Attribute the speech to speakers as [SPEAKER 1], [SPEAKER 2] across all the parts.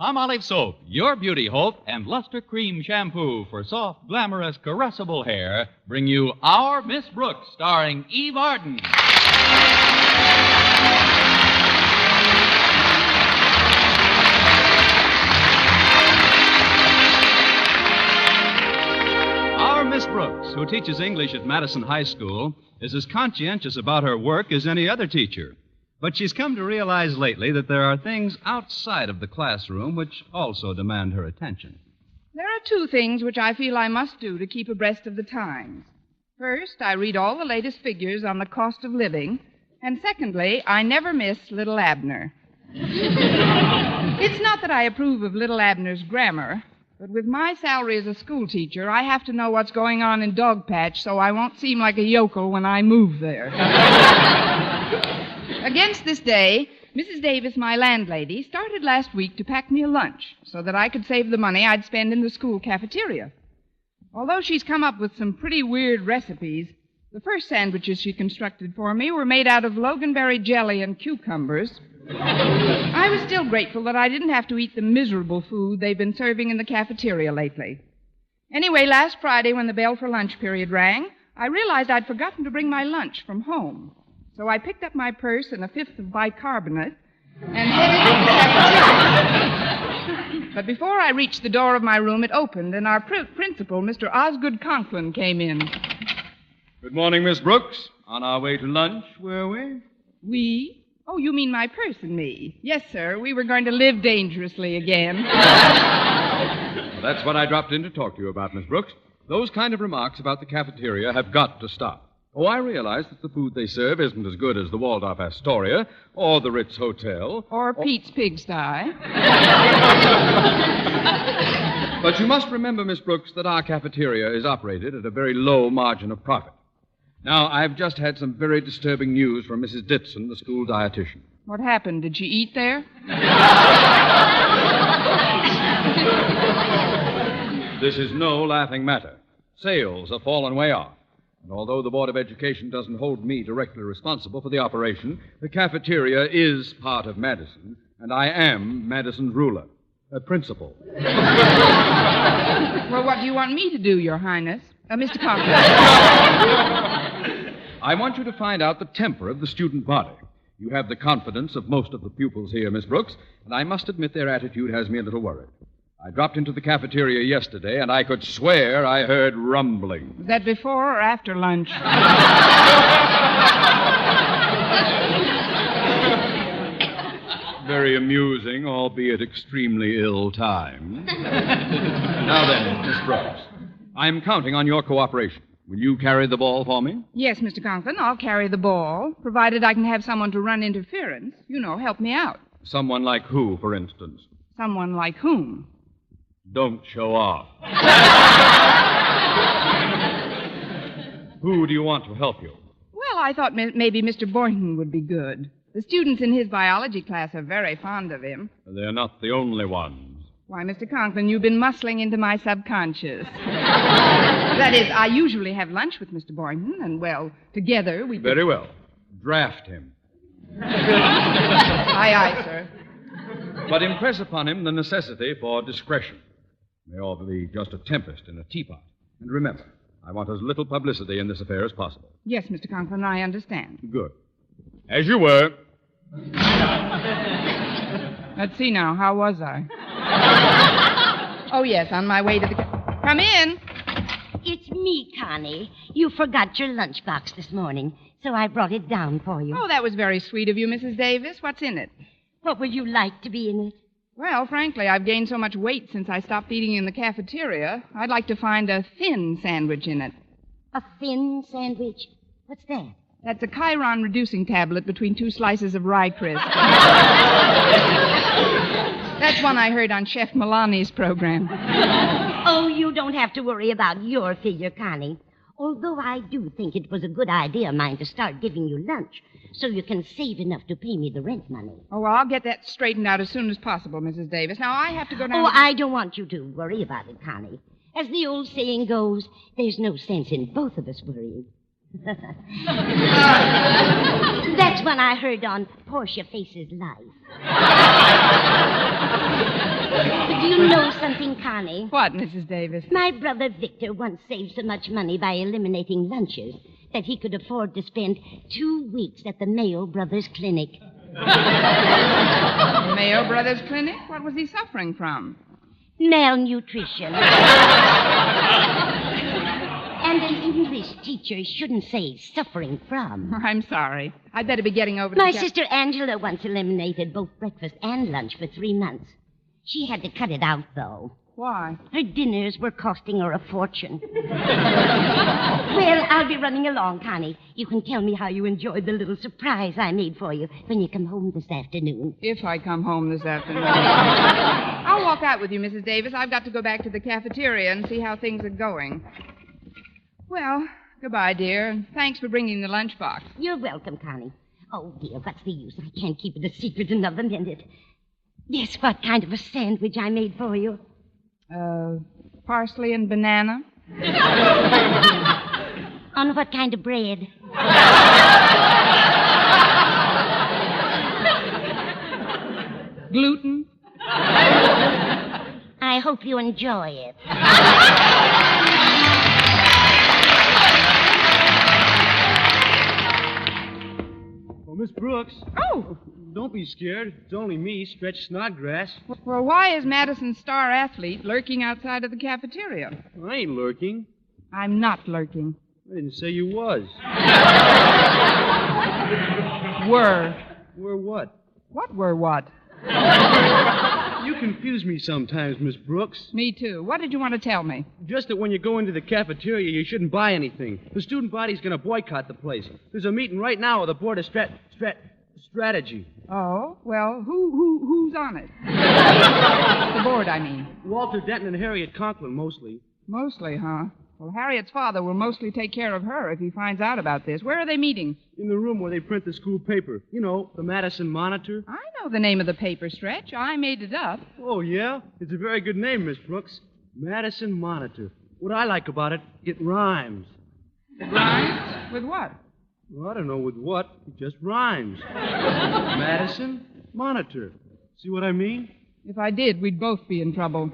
[SPEAKER 1] Palmolive Soap, your beauty hope, and Luster Cream Shampoo for soft, glamorous, caressable hair bring you Our Miss Brooks, starring Eve Arden. Our Miss Brooks, who teaches English at Madison High School, is as conscientious about her work as any other teacher. But she's come to realize lately that there are things outside of the classroom which also demand her attention.
[SPEAKER 2] There are two things which I feel I must do to keep abreast of the times. First, I read all the latest figures on the cost of living. And secondly, I never miss Little Abner. It's not that I approve of Little Abner's grammar, but with my salary as a school teacher, I have to know what's going on in Dogpatch so I won't seem like a yokel when I move there. Against this day, Mrs. Davis, my landlady, started last week to pack me a lunch so that I could save the money I'd spend in the school cafeteria. Although she's come up with some pretty weird recipes, the first sandwiches she constructed for me were made out of loganberry jelly and cucumbers. I was still grateful that I didn't have to eat the miserable food they've been serving in the cafeteria lately. Anyway, last Friday when the bell for lunch period rang, I realized I'd forgotten to bring my lunch from home. So I picked up my purse and a fifth of bicarbonate and headed to the cafeteria. But before I reached the door of my room, it opened, and our principal, Mr. Osgood Conklin, came in.
[SPEAKER 3] Good morning, Miss Brooks. On our way to lunch, were we?
[SPEAKER 2] We? Oh, you mean my purse and me? Yes, sir. We were going to live dangerously again.
[SPEAKER 3] Well, that's what I dropped in to talk to you about, Miss Brooks. Those kind of remarks about the cafeteria have got to stop. Oh, I realize that the food they serve isn't as good as the Waldorf Astoria or the Ritz Hotel.
[SPEAKER 2] Or Pete's Pigsty.
[SPEAKER 3] But you must remember, Miss Brooks, that our cafeteria is operated at a very low margin of profit. Now, I've just had some very disturbing news from Mrs. Ditson, the school dietitian.
[SPEAKER 2] What happened? Did she eat there?
[SPEAKER 3] This is no laughing matter. Sales have fallen way off. And although the Board of Education doesn't hold me directly responsible for the operation, the cafeteria is part of Madison, and I am Madison's ruler, principal.
[SPEAKER 2] Well, what do you want me to do, Your Highness? Mr. Conklin.
[SPEAKER 3] I want you to find out the temper of the student body. You have the confidence of most of the pupils here, Miss Brooks, and I must admit their attitude has me a little worried. I dropped into the cafeteria yesterday, and I could swear I heard rumbling.
[SPEAKER 2] Was that before or after lunch?
[SPEAKER 3] Very amusing, albeit extremely ill-timed. Now then, Miss Brooks, I'm counting on your cooperation. Will you carry the ball for me?
[SPEAKER 2] Yes, Mr. Conklin, I'll carry the ball, provided I can have someone to run interference. You know, help me out.
[SPEAKER 3] Someone like who, for instance?
[SPEAKER 2] Someone like whom?
[SPEAKER 3] Don't show off. Who do you want to help you?
[SPEAKER 2] Well, I thought maybe Mr. Boynton would be good. The students in his biology class are very fond of him.
[SPEAKER 3] They're not the only ones.
[SPEAKER 2] Why, Mr. Conklin, you've been muscling into my subconscious. That is, I usually have lunch with Mr. Boynton, and, well, together we...
[SPEAKER 3] Very well. Draft him.
[SPEAKER 2] Aye, aye, sir.
[SPEAKER 3] But impress upon him the necessity for discretion. May all be just a tempest in a teapot. And remember, I want as little publicity in this affair as possible.
[SPEAKER 2] Yes, Mr. Conklin, I understand.
[SPEAKER 3] Good. As you were.
[SPEAKER 2] Let's see now, how was I? Oh, yes, on my way to the... Come in.
[SPEAKER 4] It's me, Connie. You forgot your lunchbox this morning, so I brought it down for you.
[SPEAKER 2] Oh, that was very sweet of you, Mrs. Davis. What's in it?
[SPEAKER 4] What would you like to be in it?
[SPEAKER 2] Well, frankly, I've gained so much weight since I stopped eating in the cafeteria. I'd like to find a thin sandwich in it.
[SPEAKER 4] A thin sandwich? What's that?
[SPEAKER 2] That's a Chiron reducing tablet between 2 slices of rye crisp. That's one I heard on Chef Milani's program.
[SPEAKER 4] Oh, you don't have to worry about your figure, Connie. Although I do think it was a good idea of mine to start giving you lunch so you can save enough to pay me the rent money.
[SPEAKER 2] Oh, well, I'll get that straightened out as soon as possible, Mrs. Davis. Now, I have to go down...
[SPEAKER 4] Oh, I don't want you to worry about it, Connie. As the old saying goes, there's no sense in both of us worrying. That's when I heard on Portia Faces Life. know something, Connie?
[SPEAKER 2] What, Mrs. Davis?
[SPEAKER 4] My brother Victor once saved so much money by eliminating lunches that he could afford to spend 2 weeks at the Mayo Brothers Clinic.
[SPEAKER 2] The Mayo Brothers Clinic? What was he suffering from?
[SPEAKER 4] Malnutrition. And an English teacher shouldn't say suffering from.
[SPEAKER 2] I'm sorry. I'd better be getting over to
[SPEAKER 4] My sister Angela once eliminated both breakfast and lunch for 3 months. She had to cut it out, though.
[SPEAKER 2] Why?
[SPEAKER 4] Her dinners were costing her a fortune. Well, I'll be running along, Connie. You can tell me how you enjoyed the little surprise I made for you when you come home this afternoon.
[SPEAKER 2] If I come home this afternoon. I'll walk out with you, Mrs. Davis. I've got to go back to the cafeteria and see how things are going. Well, goodbye, dear, and thanks for bringing the lunchbox.
[SPEAKER 4] You're welcome, Connie. Oh, dear, what's the use? I can't keep it a secret another minute. Guess what kind of a sandwich I made for you?
[SPEAKER 2] Parsley and banana.
[SPEAKER 4] On what kind of bread?
[SPEAKER 2] Gluten.
[SPEAKER 4] I hope you enjoy it.
[SPEAKER 5] Oh, Miss Brooks.
[SPEAKER 2] Oh!
[SPEAKER 5] Don't be scared. It's only me, Stretch Snodgrass.
[SPEAKER 2] Well, why is Madison's star athlete lurking outside of the cafeteria?
[SPEAKER 5] I ain't lurking.
[SPEAKER 2] I'm not lurking.
[SPEAKER 5] I didn't say you was.
[SPEAKER 2] Were.
[SPEAKER 5] Were what?
[SPEAKER 2] What were what?
[SPEAKER 5] You confuse me sometimes, Miss Brooks.
[SPEAKER 2] Me too. What did you want to tell me?
[SPEAKER 5] Just that when you go into the cafeteria, you shouldn't buy anything. The student body's going to boycott the place. There's a meeting right now with the Board of Strategy.
[SPEAKER 2] Oh? Well, who's on it? The board, I mean.
[SPEAKER 5] Walter Denton and Harriet Conklin, mostly.
[SPEAKER 2] Mostly, huh? Well, Harriet's father will mostly take care of her if he finds out about this. Where are they meeting?
[SPEAKER 5] In the room where they print the school paper. You know, the Madison Monitor.
[SPEAKER 2] I know the name of the paper, Stretch. I made it up.
[SPEAKER 5] Oh, yeah? It's a very good name, Miss Brooks. Madison Monitor. What I like about it, it rhymes.
[SPEAKER 2] It rhymes? With what?
[SPEAKER 5] Well, I don't know with what. It just rhymes. Madison Monitor. See what I mean?
[SPEAKER 2] If I did, we'd both be in trouble.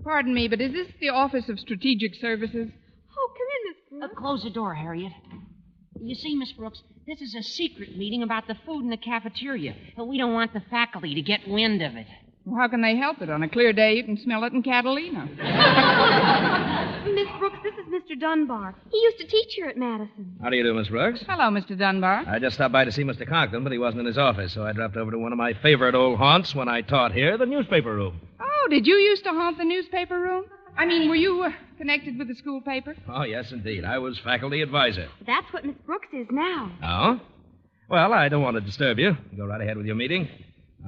[SPEAKER 2] Pardon me, but is this the Office of Strategic Services?
[SPEAKER 6] Oh, come in, Miss Brooks.
[SPEAKER 7] Close the door, Harriet. You see, Miss Brooks, this is a secret meeting about the food in the cafeteria, and we don't want the faculty to get wind of it.
[SPEAKER 2] Well, how can they help it? On a clear day, you can smell it in Catalina.
[SPEAKER 6] Miss Brooks, this is Mr. Dunbar. He used to teach here at Madison.
[SPEAKER 3] How do you do, Miss Brooks?
[SPEAKER 2] Hello, Mr. Dunbar.
[SPEAKER 3] I just stopped by to see Mr. Conklin, but he wasn't in his office, so I dropped over to one of my favorite old haunts when I taught here, the newspaper room.
[SPEAKER 2] Oh, did you used to haunt the newspaper room? I mean, were you connected with the school paper?
[SPEAKER 3] Oh, yes, indeed. I was faculty advisor.
[SPEAKER 6] That's what Miss Brooks is now.
[SPEAKER 3] Oh? Well, I don't want to disturb you. Go right ahead with your meeting.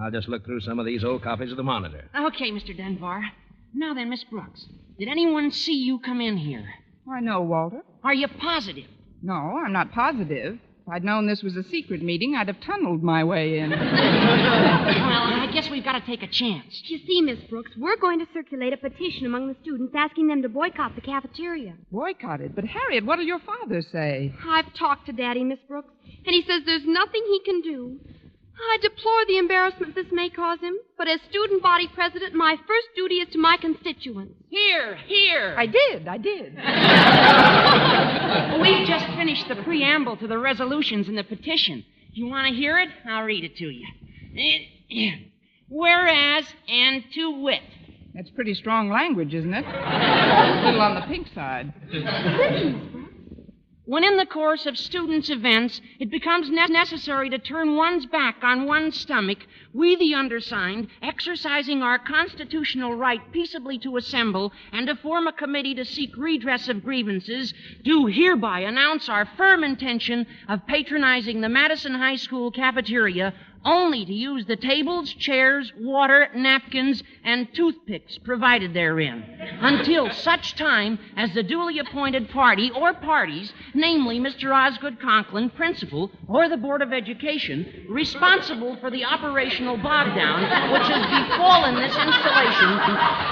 [SPEAKER 3] I'll just look through some of these old copies of the Monitor.
[SPEAKER 7] Okay, Mr. Dunbar. Now then, Miss Brooks, did anyone see you come in here?
[SPEAKER 2] Why, no, Walter.
[SPEAKER 7] Are you positive?
[SPEAKER 2] No, I'm not positive. If I'd known this was a secret meeting, I'd have tunneled my way in.
[SPEAKER 7] Well, I guess we've got to take a chance.
[SPEAKER 6] You see, Miss Brooks, we're going to circulate a petition among the students asking them to boycott the cafeteria.
[SPEAKER 2] Boycotted? But, Harriet, what'll your father say?
[SPEAKER 6] I've talked to Daddy, Miss Brooks, and he says there's nothing he can do. I deplore the embarrassment this may cause him, but as student body president, my first duty is to my constituents.
[SPEAKER 7] Here, here.
[SPEAKER 2] I did.
[SPEAKER 7] We've just finished the preamble to the resolutions in the petition. You want to hear it? I'll read it to you. Whereas, and to wit.
[SPEAKER 2] That's pretty strong language, isn't it? A little on the pink side.
[SPEAKER 7] When in the course of students' events, it becomes necessary to turn one's back on one's stomach, we, the undersigned, exercising our constitutional right peaceably to assemble and to form a committee to seek redress of grievances, do hereby announce our firm intention of patronizing the Madison High School cafeteria only to use the tables, chairs, water, napkins, and toothpicks provided therein, until such time as the duly appointed party or parties, namely Mr. Osgood Conklin, principal, or the Board of Education, responsible for the operational bogdown which has befallen this installation,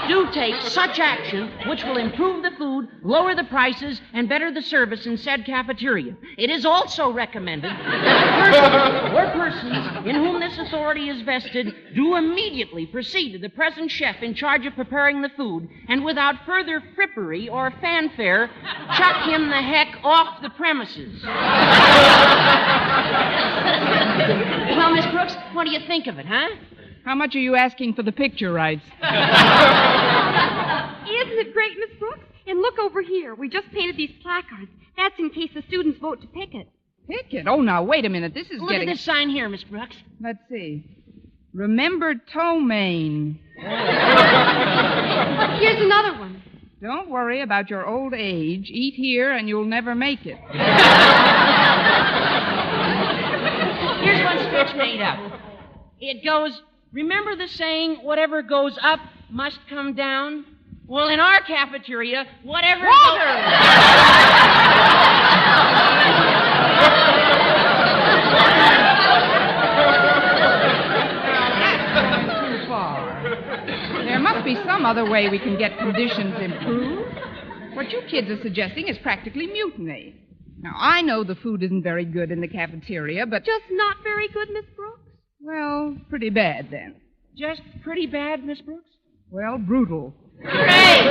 [SPEAKER 7] do take such action which will improve the food, lower the prices, and better the service in said cafeteria. It is also recommended that the person or persons in whom this authority is vested do immediately proceed to the present chef in charge of preparing the food, and without further frippery or fanfare, chuck him the heck off the premises. Well, Miss Brooks, what do you think of it, huh?
[SPEAKER 2] How much are you asking for the picture rights?
[SPEAKER 6] Isn't it great, Miss Brooks? And look over here. We just painted these placards. That's in case the students vote to pick it.
[SPEAKER 2] Pick it? Oh, now, wait a minute. This is
[SPEAKER 7] Look
[SPEAKER 2] getting...
[SPEAKER 7] at this sign here, Miss Brooks.
[SPEAKER 2] Let's see. Remember Ptomaine.
[SPEAKER 6] Here's another one.
[SPEAKER 2] Don't worry about your old age. Eat here and you'll never make it.
[SPEAKER 7] Here's one Spitz made up. It goes, remember the saying, whatever goes up must come down? Well, in our cafeteria, whatever
[SPEAKER 2] Too far. There must be some other way we can get conditions improved. What you kids are suggesting is practically mutiny. Now, I know the food isn't very good in the cafeteria, but...
[SPEAKER 6] Just not very good, Miss Brooks?
[SPEAKER 2] Well, pretty bad, then.
[SPEAKER 7] Just pretty bad, Miss Brooks?
[SPEAKER 2] Well, brutal.
[SPEAKER 7] Hey,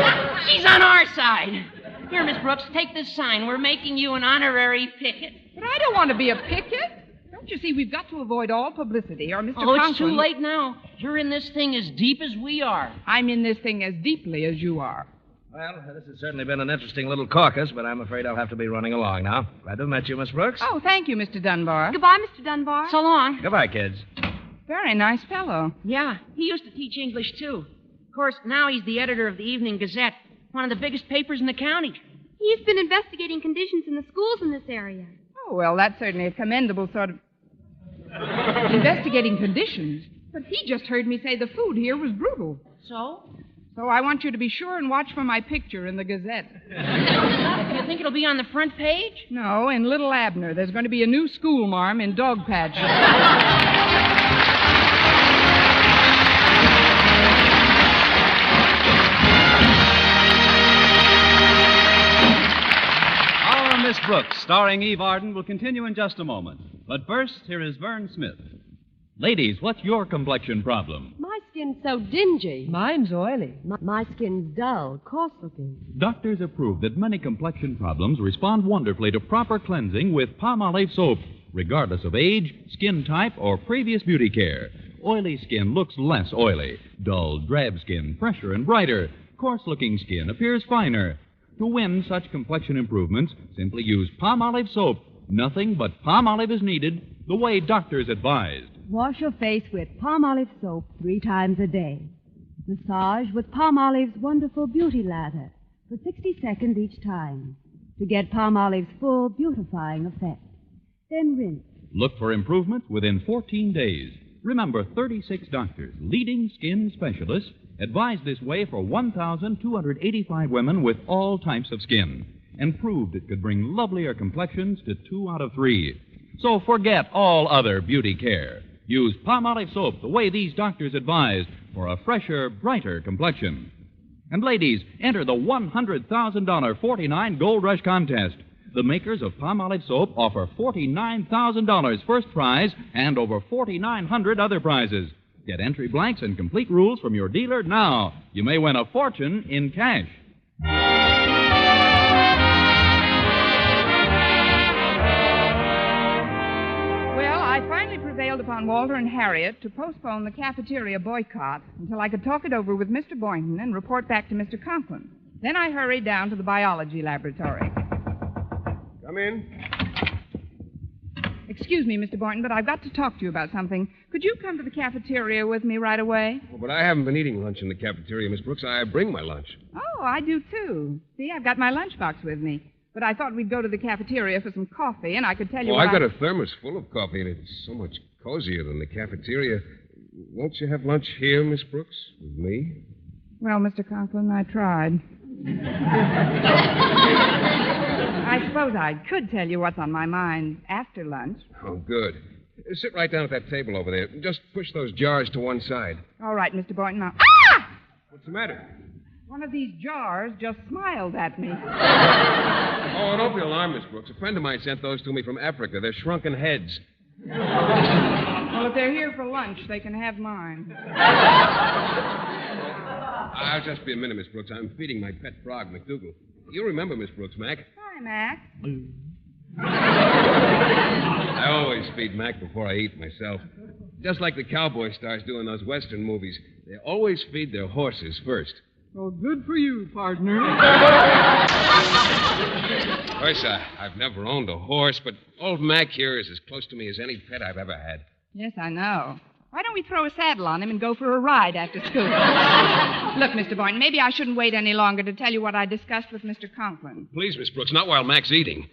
[SPEAKER 7] she's on our side. Here, Miss Brooks, take this sign. We're making you an honorary picket.
[SPEAKER 2] But I don't want to be a picket. Don't you see, we've got to avoid all publicity, or Mr. Conklin...
[SPEAKER 7] It's too late now. You're in this thing as deep as we are.
[SPEAKER 2] I'm in this thing as deeply as you are.
[SPEAKER 5] Well, this has certainly been an interesting little caucus, but I'm afraid I'll have to be running along now. Glad to have met you, Miss Brooks.
[SPEAKER 2] Oh, thank you, Mr. Dunbar.
[SPEAKER 6] Goodbye, Mr. Dunbar.
[SPEAKER 7] So long.
[SPEAKER 5] Goodbye, kids.
[SPEAKER 2] Very nice fellow.
[SPEAKER 7] Yeah, he used to teach English, too. Of course, now he's the editor of the Evening Gazette, one of the biggest papers in the county.
[SPEAKER 6] He's been investigating conditions in the schools in this area.
[SPEAKER 2] Oh, well, that's certainly a commendable sort of... investigating conditions. But he just heard me say the food here was brutal.
[SPEAKER 7] So?
[SPEAKER 2] So I want you to be sure and watch for my picture in the Gazette.
[SPEAKER 7] Do you think it'll be on the front page?
[SPEAKER 2] No, in Little Abner. There's going to be a new schoolmarm in Dogpatch.
[SPEAKER 1] Our Miss Brooks, starring Eve Arden, will continue in just a moment. But first, here is Vern Smith. Ladies, what's your complexion problem?
[SPEAKER 8] My skin's so dingy.
[SPEAKER 9] Mine's oily.
[SPEAKER 8] My skin's dull, coarse-looking.
[SPEAKER 10] Doctors have proved that many complexion problems respond wonderfully to proper cleansing with Palmolive soap, regardless of age, skin type, or previous beauty care. Oily skin looks less oily. Dull, drab skin, fresher and brighter. Coarse-looking skin appears finer. To win such complexion improvements, simply use Palmolive soap. Nothing but Palmolive is needed, the way doctors advised.
[SPEAKER 8] Wash your face with Palmolive soap 3 times a day. Massage with Palmolive's wonderful beauty lather for 60 seconds each time to get Palmolive's full beautifying effect. Then rinse.
[SPEAKER 10] Look for improvement within 14 days. Remember, 36 doctors, leading skin specialists, advised this way for 1,285 women with all types of skin and proved it could bring lovelier complexions to 2 out of 3. So forget all other beauty care. Use Palmolive soap the way these doctors advised for a fresher, brighter complexion. And ladies, enter the $100,000 49 Gold Rush contest. The makers of Palmolive soap offer $49,000 first prize and over 4,900 other prizes. Get entry blanks and complete rules from your dealer now. You may win a fortune in cash.
[SPEAKER 2] I finally prevailed upon Walter and Harriet to postpone the cafeteria boycott until I could talk it over with Mr. Boynton and report back to Mr. Conklin. Then I hurried down to the biology laboratory.
[SPEAKER 11] Come in.
[SPEAKER 2] Excuse me, Mr. Boynton, but I've got to talk to you about something. Could you come to the cafeteria with me right away?
[SPEAKER 11] Oh, but I haven't been eating lunch in the cafeteria, Miss Brooks. I bring my lunch.
[SPEAKER 2] Oh, I do, too. See, I've got my lunchbox with me. But I thought we'd go to the cafeteria for some coffee, and I could tell you...
[SPEAKER 11] Oh, I've got a thermos full of coffee, and it's so much cozier than the cafeteria. Won't you have lunch here, Miss Brooks, with me?
[SPEAKER 2] Well, Mr. Conklin, I tried. I suppose I could tell you what's on my mind after lunch.
[SPEAKER 11] Oh, good. Sit right down at that table over there. Just push those jars to one side.
[SPEAKER 2] All right, Mr. Boynton. Now... Ah!
[SPEAKER 11] What's the matter?
[SPEAKER 2] One of these jars just smiled at me.
[SPEAKER 11] Oh, don't be alarmed, Miss Brooks. A friend of mine sent those to me from Africa. They're shrunken heads.
[SPEAKER 2] if they're here for lunch, they can have mine.
[SPEAKER 11] I'll just be a minute, Miss Brooks. I'm feeding my pet frog, McDougal. You remember Miss Brooks, Mac?
[SPEAKER 2] Hi, Mac.
[SPEAKER 11] I always feed Mac before I eat myself. Just like the cowboy stars do in those Western movies. They always feed their horses first.
[SPEAKER 2] Well, good for you, partner.
[SPEAKER 11] Of course, I've never owned a horse, but old Mac here is as close to me as any pet I've ever had.
[SPEAKER 2] Yes, I know. Why don't we throw a saddle on him and go for a ride after school? Look, Mr. Boynton, maybe I shouldn't wait any longer to tell you what I discussed with Mr. Conklin.
[SPEAKER 11] Please, Miss Brooks, not while Mac's eating.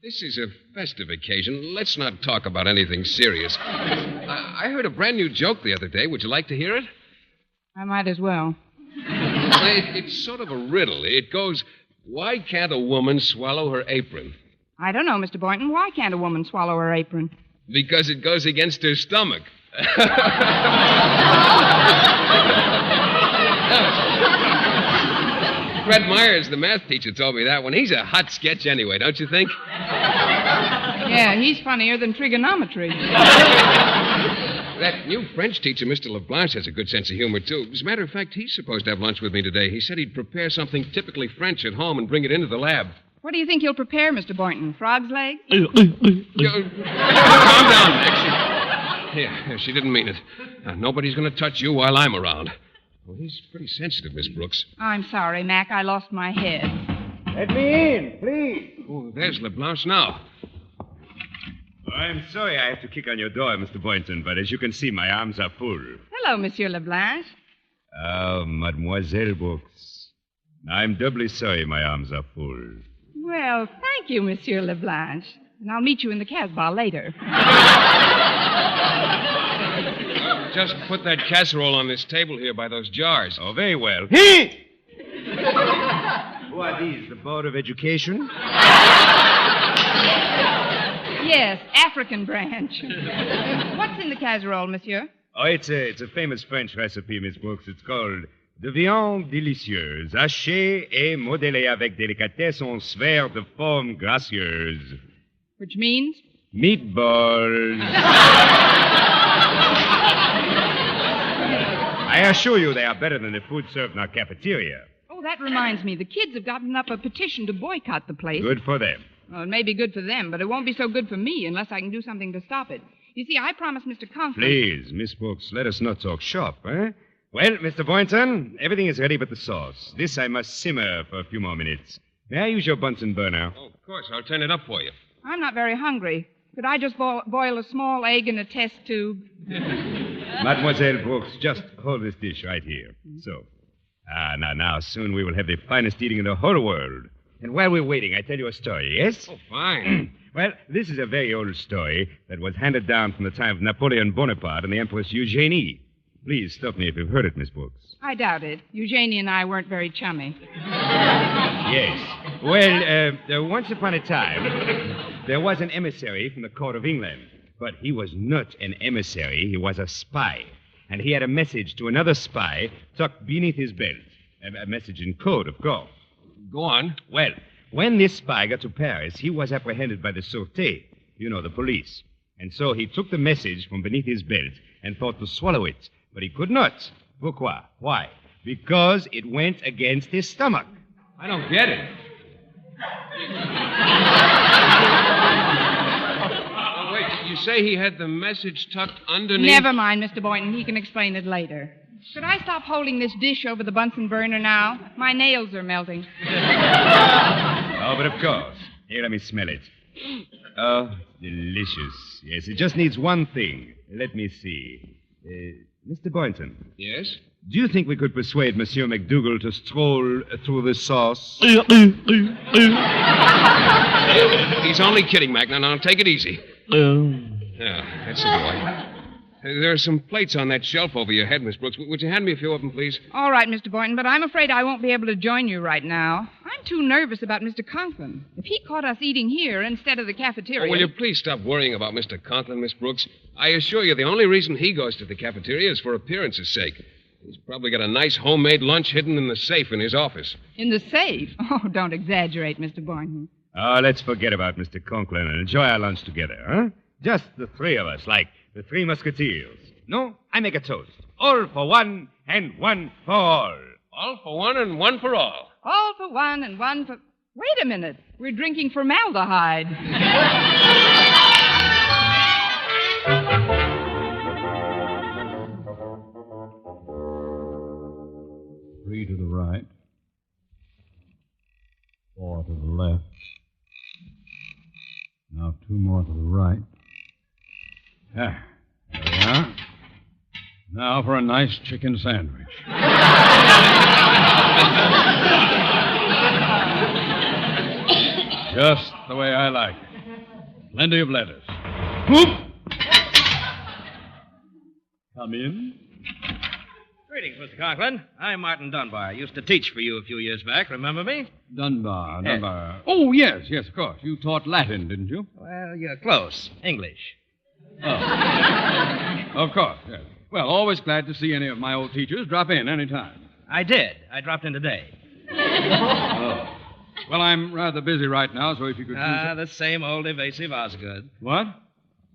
[SPEAKER 11] This is a festive occasion. Let's not talk about anything serious. I heard a brand new joke the other day. Would you like to hear it?
[SPEAKER 2] I might as well.
[SPEAKER 11] It's sort of a riddle. It goes, why can't a woman swallow her apron?
[SPEAKER 2] I don't know, Mr. Boynton. Why can't a woman swallow her apron?
[SPEAKER 11] Because it goes against her stomach. Fred Myers, the math teacher, told me that one. He's a hot sketch anyway, don't you think?
[SPEAKER 2] Yeah, he's funnier than trigonometry.
[SPEAKER 11] That new French teacher, Mr. LeBlanc, has a good sense of humor, too. As a matter of fact, he's supposed to have lunch with me today. He said he'd prepare something typically French at home and bring it into the lab.
[SPEAKER 2] What do you think he'll prepare, Mr. Boynton? Frog's legs?
[SPEAKER 11] Calm down, Max. Yeah, she didn't mean it. Nobody's going to touch you while I'm around. Well, he's pretty sensitive, Miss Brooks.
[SPEAKER 2] I'm sorry, Mac. I lost my head.
[SPEAKER 5] Let me in, please.
[SPEAKER 11] Oh, there's LeBlanc now.
[SPEAKER 9] I'm sorry I have to kick on your door, Mr. Boynton, but as you can see, my arms are full.
[SPEAKER 2] Hello, Monsieur Leblanc.
[SPEAKER 9] Oh, Mademoiselle Brooks. I'm doubly sorry my arms are full.
[SPEAKER 2] Well, thank you, Monsieur Leblanc. And I'll meet you in the Casbah later.
[SPEAKER 11] Just put that casserole on this table here by those jars.
[SPEAKER 9] Oh, very well. Who are these, the Board of Education?
[SPEAKER 2] Yes, African branch. What's in the casserole, monsieur?
[SPEAKER 9] Oh, it's a famous French recipe, Miss Brooks. It's called de viande délicieuse, hachée et modelée avec délicatesse en sphères de forme gracieuse.
[SPEAKER 2] Which means?
[SPEAKER 9] Meatballs. I assure you they are better than the food served in our cafeteria.
[SPEAKER 2] Oh, that reminds me. The kids have gotten up a petition to boycott the place.
[SPEAKER 9] Good for them.
[SPEAKER 2] Well, it may be good for them, but it won't be so good for me unless I can do something to stop it. You see, I promised Mr. Conklin...
[SPEAKER 9] Please, Miss Brooks, let us not talk shop, eh? Well, Mr. Boynton, everything is ready but the sauce. This I must simmer for a few more minutes. May I use your Bunsen burner?
[SPEAKER 11] Oh, of course. I'll turn it up for you.
[SPEAKER 2] I'm not very hungry. Could I just boil a small egg in a test tube?
[SPEAKER 9] Mademoiselle Brooks, just hold this dish right here. So. Now, soon we will have the finest eating in the whole world. And while we're waiting, I tell you a story, yes?
[SPEAKER 11] Oh, fine.
[SPEAKER 9] Well, this is a very old story that was handed down from the time of Napoleon Bonaparte and the Empress Eugenie. Please stop me if you've heard it, Miss Brooks.
[SPEAKER 2] I doubt it. Eugenie and I weren't very chummy.
[SPEAKER 9] Yes. Well, once upon a time, there was an emissary from the court of England. But he was not an emissary. He was a spy. And he had a message to another spy tucked beneath his belt. A message in code, of course.
[SPEAKER 11] Go on.
[SPEAKER 9] Well, when this spy got to Paris, he was apprehended by the Sûreté, the police. And so he took the message from beneath his belt and thought to swallow it. But he could not. Pourquoi? Why? Because it went against his stomach.
[SPEAKER 11] I don't get it. Wait, you say he had the message tucked underneath?
[SPEAKER 2] Never mind, Mr. Boynton. He can explain it later. Should I stop holding this dish over the Bunsen burner now? My nails are melting.
[SPEAKER 9] Oh, but of course. Here, let me smell it. Oh, delicious. Yes, it just needs one thing. Let me see. Mr. Boynton.
[SPEAKER 11] Yes?
[SPEAKER 9] Do you think we could persuade Monsieur McDougal to stroll through the sauce?
[SPEAKER 11] He's only kidding, Mac. Now, take it easy. Yeah, that's the boy. There are some plates on that shelf over your head, Miss Brooks. Would you hand me a few of them, please?
[SPEAKER 2] All right, Mr. Boynton, but I'm afraid I won't be able to join you right now. I'm too nervous about Mr. Conklin. If he caught us eating here instead of the cafeteria...
[SPEAKER 11] Oh, will you please stop worrying about Mr. Conklin, Miss Brooks? I assure you the only reason he goes to the cafeteria is for appearance's sake. He's probably got a nice homemade lunch hidden in the safe in his office.
[SPEAKER 2] In the safe? Oh, don't exaggerate, Mr. Boynton.
[SPEAKER 9] Oh, let's forget about Mr. Conklin and enjoy our lunch together, huh? Just the three of us, like the Three Musketeers. No, I make a toast. All for one and one for all.
[SPEAKER 11] All for one and one for all.
[SPEAKER 2] All for one and one for... Wait a minute. We're drinking formaldehyde.
[SPEAKER 1] Three to the right. Four to the left. Now two more to the right. Ah, there we are. Now for a nice chicken sandwich. Just the way I like it. Plenty of lettuce. Whoop! Come in.
[SPEAKER 5] Greetings, Mr. Conklin. I'm Martin Dunbar. I used to teach for you a few years back. Remember me?
[SPEAKER 1] Dunbar.
[SPEAKER 5] Yes.
[SPEAKER 1] Oh, yes, of course. You taught Latin, didn't you?
[SPEAKER 5] Well, you're close. English.
[SPEAKER 1] Oh. Of course, yes. Well, always glad to see any of my old teachers. Drop in any time.
[SPEAKER 5] I did. I dropped in today.
[SPEAKER 1] Oh. Well, I'm rather busy right now, so if you could...
[SPEAKER 5] The same old evasive Osgood.
[SPEAKER 1] What?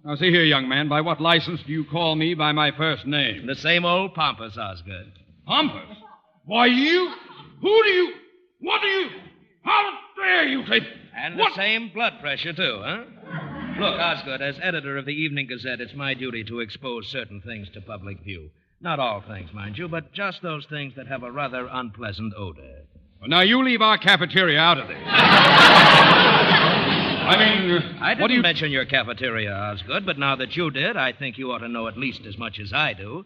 [SPEAKER 1] Now, see here, young man. By what license do you call me by my first name?
[SPEAKER 5] The same old pompous Osgood.
[SPEAKER 1] Pompous? Why, you... Who do you... What do you... How dare you say...
[SPEAKER 5] And
[SPEAKER 1] what?
[SPEAKER 5] the same blood pressure, too, huh? Look, Osgood, as editor of the Evening Gazette, it's my duty to expose certain things to public view. Not all things, mind you, but just those things that have a rather unpleasant odor.
[SPEAKER 1] Well, now, you leave our cafeteria out of this.
[SPEAKER 5] I didn't mention your cafeteria, Osgood, but now that you did, I think you ought to know at least as much as I do.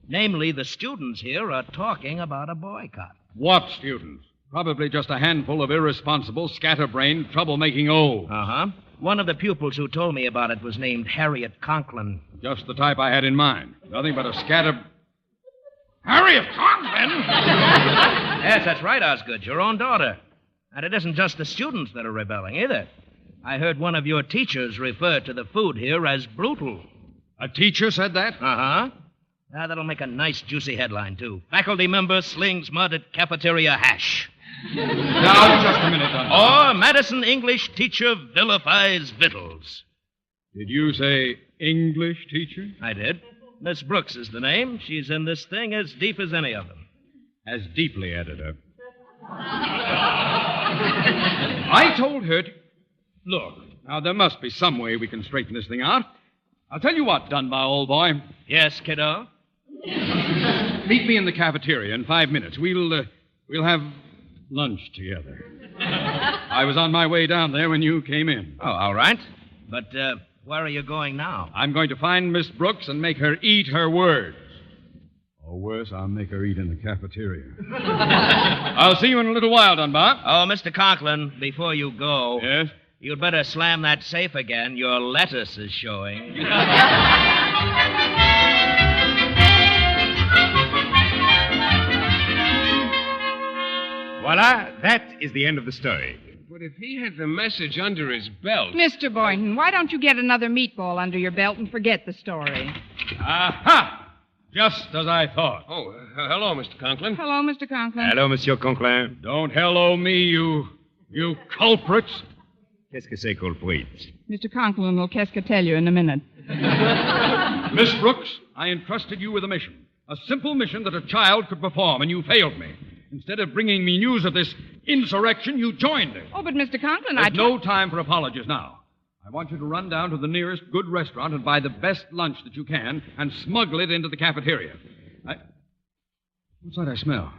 [SPEAKER 5] Namely, the students here are talking about a boycott.
[SPEAKER 1] What students? Probably just a handful of irresponsible, scatterbrained, troublemaking old.
[SPEAKER 5] Uh-huh. One of the pupils who told me about it was named Harriet Conklin.
[SPEAKER 1] Just the type I had in mind. Nothing but a Harriet Conklin?
[SPEAKER 5] Yes, that's right, Osgood. Your own daughter. And it isn't just the students that are rebelling, either. I heard one of your teachers refer to the food here as brutal.
[SPEAKER 1] A teacher said that?
[SPEAKER 5] Uh-huh. That'll make a nice, juicy headline, too. Faculty member slings mud at cafeteria hash.
[SPEAKER 1] Now, just a minute, Dunbar.
[SPEAKER 5] Or Madison English teacher vilifies victuals.
[SPEAKER 1] Did you say English teacher?
[SPEAKER 5] I did. Miss Brooks is the name. She's in this thing as deep as any of them.
[SPEAKER 1] As deeply, editor. I told her to... Look, now there must be some way we can straighten this thing out. I'll tell you what, Dunbar, old boy.
[SPEAKER 5] Yes, kiddo?
[SPEAKER 1] Meet me in the cafeteria in 5 minutes. We'll have lunch together. I was on my way down there when you came in.
[SPEAKER 5] Oh, all right. But, where are you going now?
[SPEAKER 1] I'm going to find Miss Brooks and make her eat her words. Or worse, I'll make her eat in the cafeteria. I'll see you in a little while, Dunbar.
[SPEAKER 5] Oh, Mr. Conklin, before you go...
[SPEAKER 1] Yes?
[SPEAKER 5] You'd better slam that safe again. Your lettuce is showing.
[SPEAKER 9] Voila, that is the end of the story.
[SPEAKER 11] But if he had the message under his belt...
[SPEAKER 2] Mr. Boynton, why don't you get another meatball under your belt and forget the story?
[SPEAKER 1] Aha! Just as I thought.
[SPEAKER 11] Oh, hello, Mr. Conklin.
[SPEAKER 2] Hello, Mr. Conklin.
[SPEAKER 9] Hello, Monsieur Conklin.
[SPEAKER 1] Don't hello me, you culprits.
[SPEAKER 9] Qu'est-ce que c'est, culprit?
[SPEAKER 2] Mr. Conklin will tell you in a minute.
[SPEAKER 1] Miss Brooks, I entrusted you with a mission. A simple mission that a child could perform, and you failed me. Instead of bringing me news of this insurrection, you joined it.
[SPEAKER 2] Oh, but Mr. Conklin,
[SPEAKER 1] There's no time for apologies now. I want you to run down to the nearest good restaurant and buy the best lunch that you can and smuggle it into the cafeteria. What's that I smell?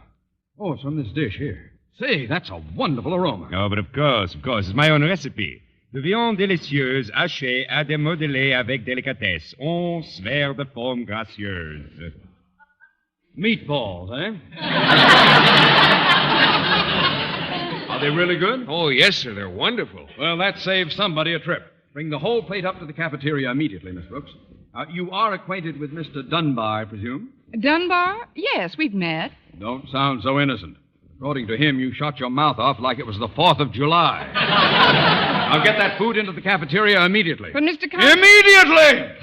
[SPEAKER 1] Oh, it's from this dish here. Say, that's a wonderful aroma.
[SPEAKER 9] Oh, but of course. It's my own recipe. De viande délicieuse hachée à démodeler avec délicatesse. 11 verres de forme gracieuse.
[SPEAKER 1] Meatballs, eh? Are they really good?
[SPEAKER 11] Oh, yes, sir. They're wonderful.
[SPEAKER 1] Well, that saves somebody a trip. Bring the whole plate up to the cafeteria immediately, Miss Brooks. You are acquainted with Mr. Dunbar, I presume?
[SPEAKER 2] Dunbar? Yes, we've met.
[SPEAKER 1] Don't sound so innocent. According to him, you shot your mouth off like it was the 4th of July. Now get that food into the cafeteria immediately.
[SPEAKER 2] But, Mr. Conklin...
[SPEAKER 1] Immediately!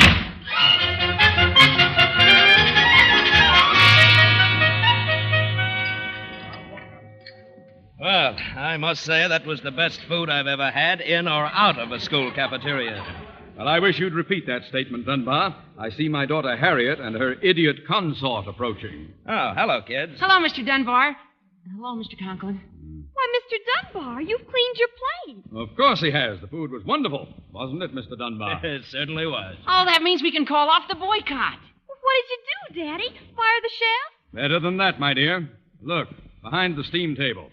[SPEAKER 5] Well, I must say that was the best food I've ever had in or out of a school cafeteria.
[SPEAKER 3] Well, I wish you'd repeat that statement, Dunbar. I see my daughter Harriet and her idiot consort approaching.
[SPEAKER 5] Oh, hello, kids.
[SPEAKER 7] Hello, Mr. Dunbar. Hello, Mr. Conklin.
[SPEAKER 6] Why, Mr. Dunbar, you've cleaned your plate.
[SPEAKER 3] Of course he has. The food was wonderful, wasn't it, Mr. Dunbar?
[SPEAKER 5] It certainly was.
[SPEAKER 7] Oh, that means we can call off the boycott.
[SPEAKER 6] Well, what did you do, Daddy? Fire the chef?
[SPEAKER 3] Better than that, my dear. Look, behind the steam table.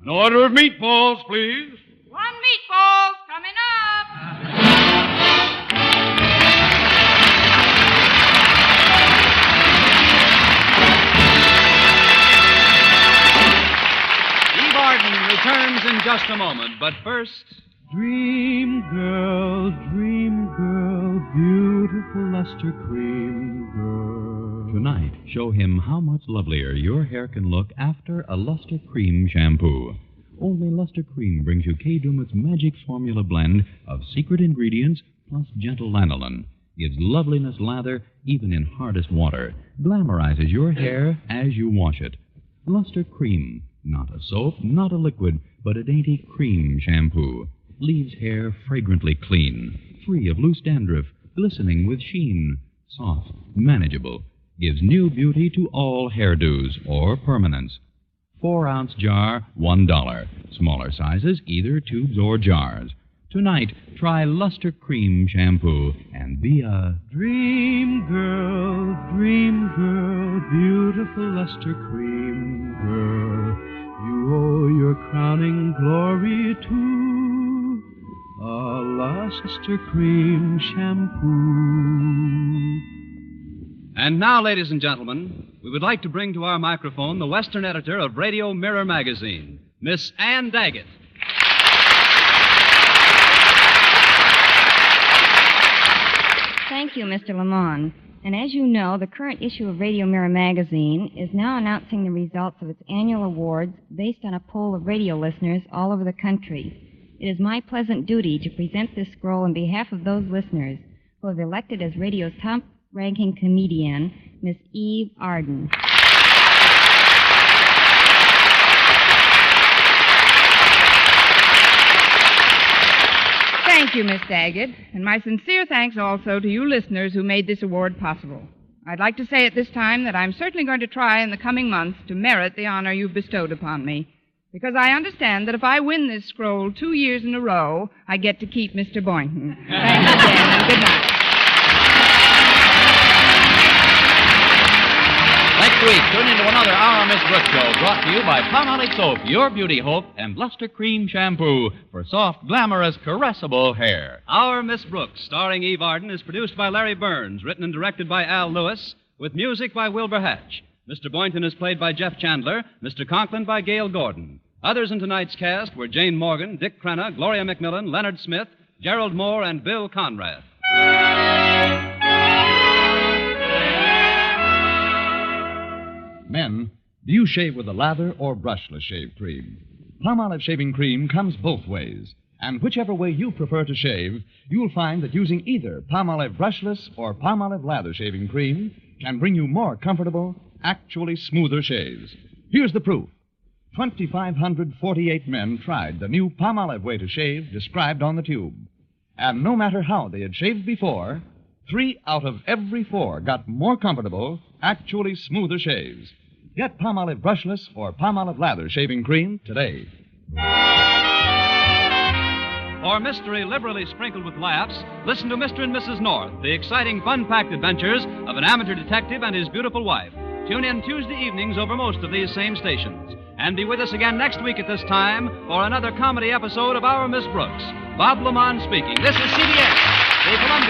[SPEAKER 3] An order of meatballs, please.
[SPEAKER 2] 1 meatball coming up.
[SPEAKER 1] Eve Arden returns in just a moment, but first...
[SPEAKER 12] Dream girl, beautiful luster cream girl.
[SPEAKER 10] Tonight, show him how much lovelier your hair can look after a Luster Cream shampoo. Only Luster Cream brings you Kay Daumit's magic formula blend of secret ingredients plus gentle lanolin. Gives loveliness lather even in hardest water. Glamorizes your hair as you wash it. Luster Cream. Not a soap, not a liquid, but a dainty cream shampoo. Leaves hair fragrantly clean, free of loose dandruff, glistening with sheen. Soft, manageable. Gives new beauty to all hairdos or permanents. 4-ounce jar, $1. Smaller sizes, either tubes or jars. Tonight, try Luster Cream shampoo and be a
[SPEAKER 12] Dream girl, beautiful luster cream girl. You owe your crowning glory to a Luster Cream shampoo.
[SPEAKER 1] And now, ladies and gentlemen, we would like to bring to our microphone the Western editor of Radio Mirror magazine, Miss Ann Daggett.
[SPEAKER 13] Thank you, Mr. Lamont. And as you know, the current issue of Radio Mirror magazine is now announcing the results of its annual awards based on a poll of radio listeners all over the country. It is my pleasant duty to present this scroll on behalf of those listeners who have elected as radio's top-ranking comedian, Miss Eve Arden.
[SPEAKER 2] Thank you, Miss Daggett, and my sincere thanks also to you listeners who made this award possible. I'd like to say at this time that I'm certainly going to try in the coming months to merit the honor you've bestowed upon me, because I understand that if I win this scroll 2 years in a row, I get to keep Mr. Boynton. Thanks again, and good night.
[SPEAKER 10] Next week, tune into another Our Miss Brooks show brought to you by Palmolive Soap, Your Beauty Hope, and Luster Cream Shampoo for soft, glamorous, caressable hair.
[SPEAKER 1] Our Miss Brooks, starring Eve Arden, is produced by Larry Burns, written and directed by Al Lewis, with music by Wilbur Hatch. Mr. Boynton is played by Jeff Chandler, Mr. Conklin by Gail Gordon. Others in tonight's cast were Jane Morgan, Dick Crenna, Gloria McMillan, Leonard Smith, Gerald Moore, and Bill Conrad.
[SPEAKER 14] Men, do you shave with a lather or brushless shave cream? Palmolive shaving cream comes both ways. And whichever way you prefer to shave, you'll find that using either Palmolive brushless or Palmolive lather shaving cream can bring you more comfortable, actually smoother shaves. Here's the proof. 2,548 men tried the new Palmolive way to shave described on the tube. And no matter how they had shaved before, 3 out of every 4 got more comfortable, actually smoother shaves. Get Palmolive brushless or Palmolive lather shaving cream today.
[SPEAKER 1] For mystery liberally sprinkled with laughs, listen to Mr. and Mrs. North, the exciting, fun-packed adventures of an amateur detective and his beautiful wife. Tune in Tuesday evenings over most of these same stations. And be with us again next week at this time for another comedy episode of Our Miss Brooks. Bob Lamont speaking. This is CBS, the Columbia